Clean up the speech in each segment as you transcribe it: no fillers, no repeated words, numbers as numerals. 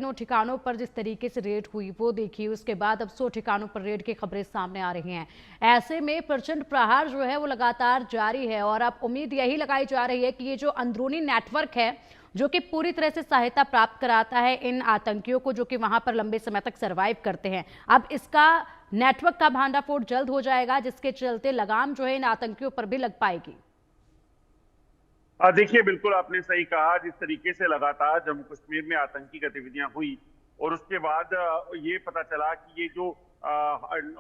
तीनों ठिकानों पर जिस तरीके से रेड हुई वो देखिए, उसके बाद अब 100 ठिकानों पर रेड की खबरें सामने आ रही हैं। ऐसे में प्रचंड प्रहार जो है वो लगातार जारी है और अब उम्मीद यही लगाई जा रही है कि ये जो अंदरूनी नेटवर्क है जो कि पूरी तरह से सहायता प्राप्त कराता है इन आतंकियों को जो कि वहां पर लंबे समय तक सरवाइव करते हैं, अब इसका नेटवर्क का भांडाफोड़ जल्द हो जाएगा, जिसके चलते लगाम जो है इन आतंकियों पर भी लग पाएगी। देखिए, बिल्कुल आपने सही कहा। जिस तरीके से लगातार जम्मू कश्मीर में आतंकी गतिविधियां हुई और उसके बाद ये पता चला कि ये जो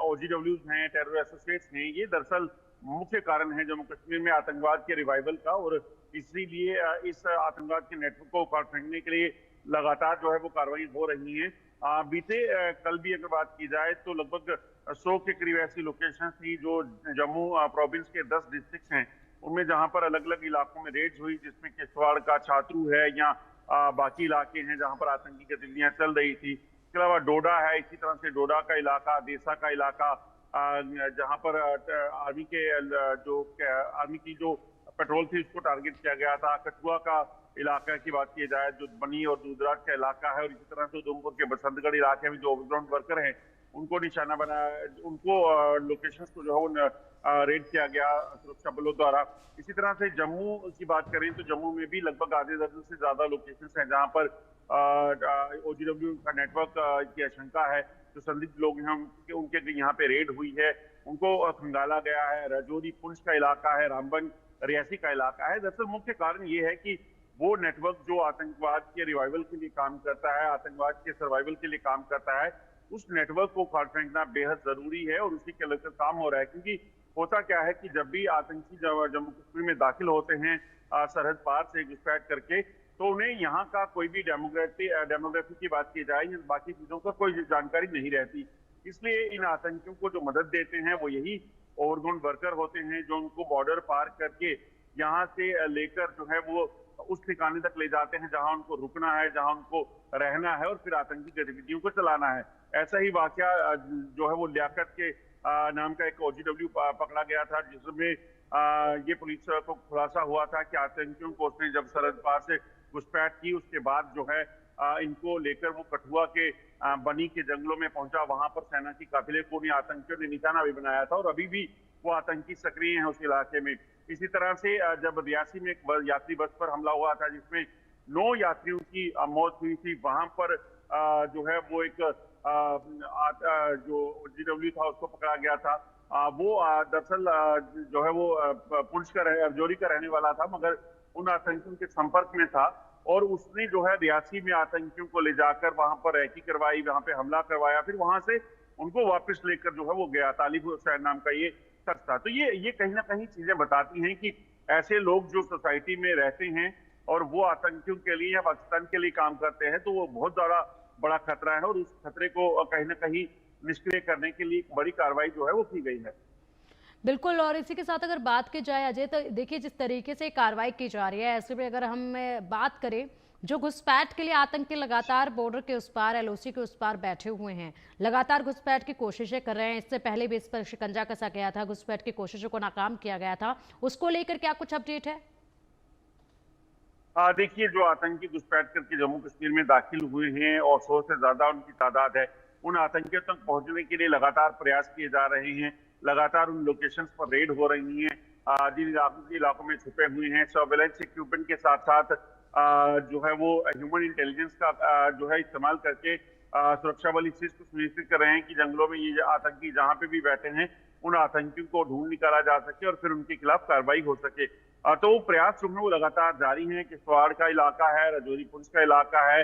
ओजीडब्ल्यूज हैं, टेरर एसोसिएट्स हैं, ये दरअसल मुख्य कारण है जम्मू कश्मीर में आतंकवाद के रिवाइवल का। और इसीलिए इस आतंकवाद के नेटवर्क को उखाड़ फेंकने के लिए लगातार जो है वो कार्रवाई हो रही है। बीते कल भी अगर बात की जाए तो लगभग 100 के करीब ऐसी लोकेशन थी जो जम्मू प्रोविंस के 10 डिस्ट्रिक्ट हैं उनमें, जहां पर अलग अलग इलाकों में रेड्स हुई, जिसमें किश्तवाड़ का छात्रू है या बाकी इलाके हैं जहां पर आतंकी गतिविधियां चल रही थी। इसके अलावा डोडा है, इसी तरह से डोडा का इलाका, देसा का इलाका, जहां पर आर्मी के जो आर्मी की जो पेट्रोल थी उसको टारगेट किया गया था। कठुआ का इलाका की बात की जाए जो बनी और दूधराज का इलाका है, और इसी तरह से उधमपुर के बसंतगढ़ इलाके में जो ओवरग्राउंड वर्कर हैं उनको निशाना बनाया, उनको लोकेशंस को जो है वो रेड किया गया सुरक्षा बलों द्वारा। इसी तरह से जम्मू की बात करें तो जम्मू में भी लगभग आधे दर्जन से ज्यादा लोकेशंस हैं जहां पर ओजीडब्ल्यू का नेटवर्क की आशंका है। जो संदिग्ध लोग हैं उनके उनके यहाँ पे रेड हुई है, उनको खंगाला गया है। राजौरी पुंछ का इलाका है, रामबन रियासी का इलाका है। दरअसल मुख्य कारण ये है कि वो नेटवर्क जो आतंकवाद के रिवाइवल के लिए काम करता है, आतंकवाद के सर्वाइवल के लिए काम करता है, उस नेटवर्क को उखाड़ फेंकना बेहद जरूरी है और उसी के लेकर काम हो रहा है। क्योंकि होता क्या है कि जब भी आतंकी जम्मू कश्मीर में दाखिल होते हैं सरहद पार से घुसपैठ करके, तो उन्हें यहाँ का कोई भी डेमोग्राफी की बात की जाए या बाकी चीजों का कोई जानकारी नहीं रहती। इसलिए इन आतंकियों को जो मदद देते हैं वो यही ओवरग्राउंड वर्कर होते हैं, जो उनको बॉर्डर पार करके यहाँ से लेकर जो है वो उस ठिकाने तक ले जाते हैं जहां उनको रुकना है, जहां उनको रहना है, और फिर आतंकी गतिविधियों को चलाना है। ऐसा ही वाकया जो है वो लियाकत के नाम का एक ओजीडब्ल्यू पकड़ा गया था, जिसमें ये पुलिस को खुलासा हुआ था कि आतंकियों को उसने जब सरहद पार से घुसपैठ की उसके बाद जो है इनको लेकर वो कठुआ के बनी के जंगलों में पहुंचा। वहां पर सेना की काफिले को भी आतंकियों ने निशाना भी बनाया था और अभी भी वो आतंकी सक्रिय हैं उस इलाके में। इसी तरह से जब रियासी में एक यात्री बस पर हमला हुआ था जिसमें 9 यात्रियों की मौत हुई थी, वहां पर जो है वो एक जो जीडब्ल्यू था उसको पकड़ा गया था। वो दरअसल जो है वो पुंछ का राजौरी का रहने वाला था, मगर उन आतंकियों के संपर्क में था और उसने जो है रियासी में आतंकियों को ले जाकर वहां पर रैकी करवाई, वहां पे हमला करवाया, फिर वहां से उनको वापस लेकर जो है वो गया। तालिब हुसैन नाम का ये शख्स था। तो ये कहीं ना कहीं चीजें बताती हैं कि ऐसे लोग जो सोसाइटी में रहते हैं और वो आतंकियों के लिए या पाकिस्तान के लिए काम करते हैं, तो वो बहुत ज्यादा बड़ा खतरा है और उस खतरे को कहीं ना कहीं निष्क्रिय करने के लिए एक बड़ी कार्रवाई जो है वो की गई है। बिल्कुल, और इसी के साथ अगर बात की जाए अजय, तो देखिए जिस तरीके से कार्रवाई की जा रही है, ऐसे में अगर हम बात करें, जो घुसपैठ के लिए आतंकी लगातार बॉर्डर के उस पार, एलओसी के उस पार बैठे हुए हैं, लगातार घुसपैठ की कोशिशें कर रहे हैं। इससे पहले भी इस पर शिकंजा कसा गया था, घुसपैठ की कोशिशों को नाकाम किया गया था, उसको लेकर क्या कुछ अपडेट है? देखिए, जो आतंकी घुसपैठ करके जम्मू कश्मीर में दाखिल हुए हैं और 100 से ज्यादा उनकी तादाद है, उन आतंकियों तक पहुंचने के लिए लगातार प्रयास किए जा रहे हैं। लगातार उन लोकेशंस पर रेड हो रही हैं जिन इलाकों में छुपे हुए हैं। सर्वेलेंस इक्विपमेंट के साथ साथ जो है वो ह्यूमन इंटेलिजेंस का जो है इस्तेमाल करके सुरक्षा बल इस चीज को सुनिश्चित कर रहे हैं कि जंगलों में ये आतंकी जहां पे भी बैठे हैं उन आतंकियों को ढूंढ निकाला जा सके और फिर उनके खिलाफ कार्रवाई हो सके। तो वो प्रयास जो है वो लगातार जारी है। किश्तवाड़ का इलाका है, राजौरी पुंछ का इलाका है,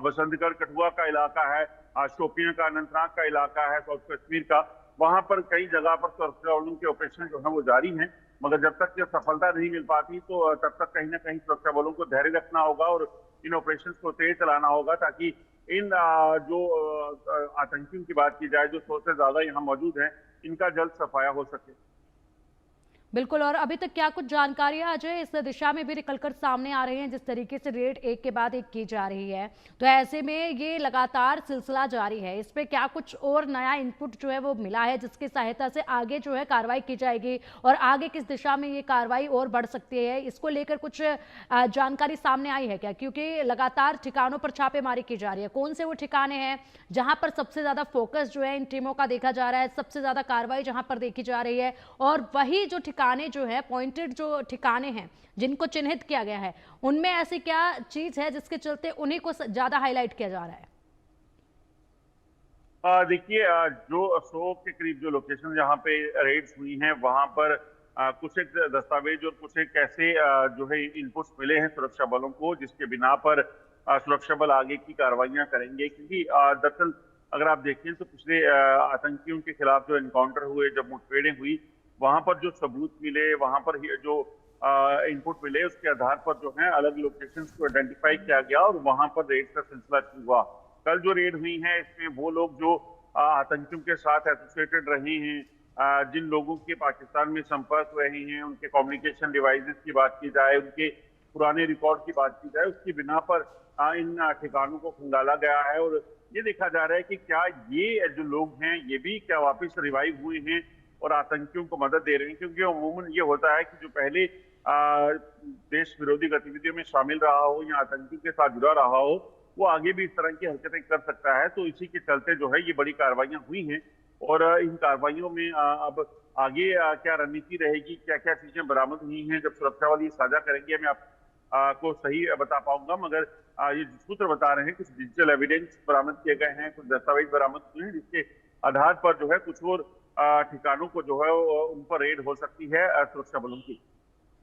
बसंतगढ़ कठुआ का इलाका है, शोपियां का, अनंतनाग का इलाका है, साउथ कश्मीर का, वहां पर कई जगह पर सुरक्षा बलों के ऑपरेशन जो है वो जारी हैं। मगर जब तक ये सफलता नहीं मिल पाती तो तब तक कहीं ना कहीं सुरक्षा बलों को धैर्य रखना होगा और इन ऑपरेशन को तेज चलाना होगा, ताकि इन जो आतंकियों की बात की जाए जो 100 से ज्यादा यहाँ मौजूद हैं, इनका जल्द सफाया हो सके। बिल्कुल। और अभी तक क्या कुछ जानकारियां अजय इस दिशा में भी निकलकर सामने आ रही हैं, जिस तरीके से रेड एक के बाद एक की जा रही है, तो ऐसे में ये लगातार सिलसिला जारी है, इस पे क्या कुछ और नया इनपुट जो है वो मिला है जिसकी सहायता से आगे जो है कार्रवाई की जाएगी और आगे किस दिशा में ये कार्रवाई और बढ़ सकती है, इसको लेकर कुछ जानकारी सामने आई है क्या? क्योंकि लगातार ठिकानों पर छापेमारी की जा रही है, कौन से वो ठिकाने हैं जहां पर सबसे ज्यादा फोकस जो है इन टीमों का देखा जा रहा है, सबसे ज्यादा कार्रवाई जहां पर देखी जा रही है, और वही जो ठिकाने जो है पॉइंटेड जो ठिकाने हैं जिनको चिन्हित किया गया है, उनमें ऐसी क्या चीज है जिसके चलते उन्हीं को ज्यादा हाईलाइट किया जा रहा है? देखिए, जो 100 के करीब जो लोकेशन जहाँ पे रेड्स हुई हैं वहां पर कुछ एक दस्तावेज और कुछ एक ऐसे जो है इनपुट्स मिले हैं सुरक्षा बलों को जिसके बिना पर सुरक्षा बल आगे की कार्रवाइयां करेंगे, क्योंकि दरअसल अगर आप देखें तो पिछले आतंकियों के खिलाफ जो एनकाउंटर हुए, जब मुठभेड़ें हुई, वहां पर जो सबूत मिले, वहां पर जो इनपुट मिले, उसके आधार पर जो है अलग लोकेशंस को आइडेंटिफाई किया गया और वहां पर रेड का सिलसिला शुरू हुआ। कल जो रेड हुई है इसमें वो लोग जो आतंकियों के साथ एसोसिएटेड रहे हैं, जिन लोगों के पाकिस्तान में संपर्क रहे हैं, उनके कम्युनिकेशन डिवाइसेस की बात की जाए, उनके पुराने रिकॉर्ड की बात की जाए, उसकी बिना पर इन ठिकानों को खंगाला गया है और ये देखा जा रहा है कि क्या ये जो लोग हैं ये भी क्या वापस रिवाइव हुए हैं और आतंकियों को मदद दे रहे हैं, क्योंकि अमूमन ये होता है कि जो पहले देश विरोधी गतिविधियों में शामिल रहा हो या आतंकी के साथ जुड़ा रहा हो, वो आगे भी इस तरह की हरकतें कर सकता है। तो इसी के चलते जो है ये बड़ी कार्रवाइयां हुई हैं और इन कार्रवाइयों में अब आगे क्या रणनीति रहेगी, क्या क्या चीजें बरामद हुई हैं, जब सुरक्षा वाले साझा करेंगे मैं आप को सही बता पाऊंगा। मगर ये सूत्र बता रहे हैं कुछ डिजिटल एविडेंस बरामद किए गए हैं, कुछ दस्तावेज बरामद हुए हैं जिसके आधार पर जो है कुछ और ठिकानों को जो है उन पर रेड हो सकती है सुरक्षा बलों की।